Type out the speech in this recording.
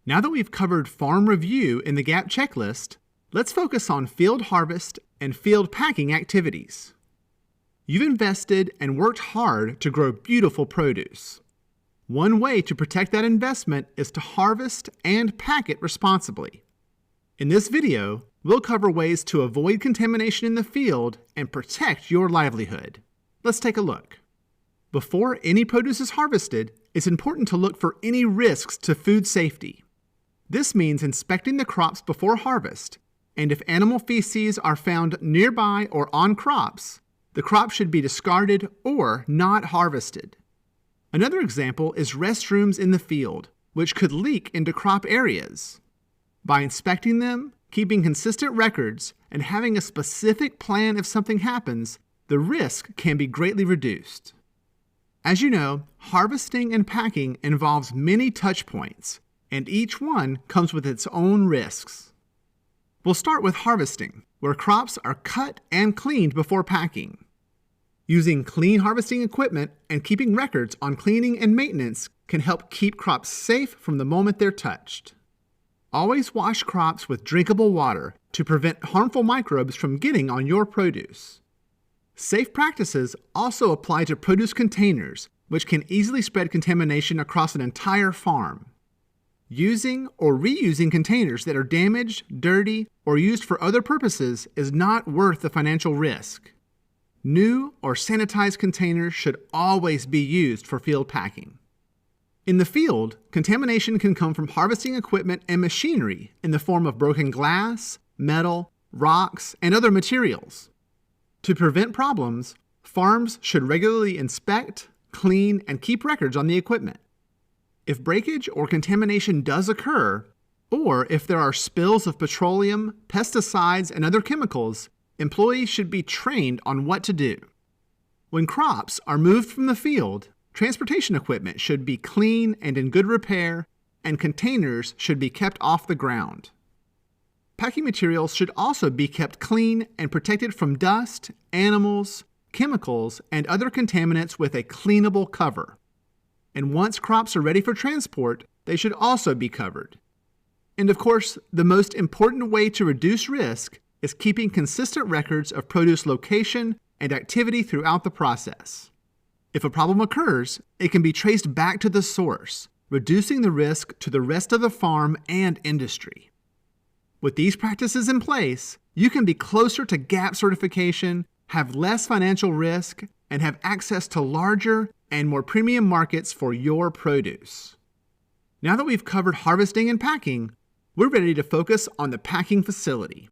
Now that we've covered farm review in the GAP checklist, let's focus on field harvest and field packing activities. You've invested and worked hard to grow beautiful produce. One way to protect that investment is to harvest and pack it responsibly. In this video, we'll cover ways to avoid contamination in the field and protect your livelihood. Let's take a look. Before any produce is harvested, it's important to look for any risks to food safety. This means inspecting the crops before harvest, and if animal feces are found nearby or on crops, the crop should be discarded or not harvested. Another example is restrooms in the field, which could leak into crop areas. By inspecting them, keeping consistent records, and having a specific plan if something happens, the risk can be greatly reduced. As you know, harvesting and packing involves many touch points, and each one comes with its own risks. We'll start with harvesting, where crops are cut and cleaned before packing. Using clean harvesting equipment and keeping records on cleaning and maintenance can help keep crops safe from the moment they're touched. Always wash crops with drinkable water to prevent harmful microbes from getting on your produce. Safe practices also apply to produce containers, which can easily spread contamination across an entire farm. Using or reusing containers that are damaged, dirty, or used for other purposes is not worth the financial risk. New or sanitized containers should always be used for field packing. In the field, contamination can come from harvesting equipment and machinery in the form of broken glass, metal, rocks, and other materials. To prevent problems, farms should regularly inspect, clean, and keep records on the equipment. If breakage or contamination does occur, or if there are spills of petroleum, pesticides, and other chemicals, employees should be trained on what to do. When crops are moved from the field, transportation equipment should be clean and in good repair, and containers should be kept off the ground. Packing materials should also be kept clean and protected from dust, animals, chemicals, and other contaminants with a cleanable cover. And once crops are ready for transport, they should also be covered. And of course, the most important way to reduce risk is keeping consistent records of produce location and activity throughout the process. If a problem occurs, it can be traced back to the source, reducing the risk to the rest of the farm and industry. With these practices in place, you can be closer to GAP certification, have less financial risk, and have access to larger and more premium markets for your produce. Now that we've covered harvesting and packing, we're ready to focus on the packing facility.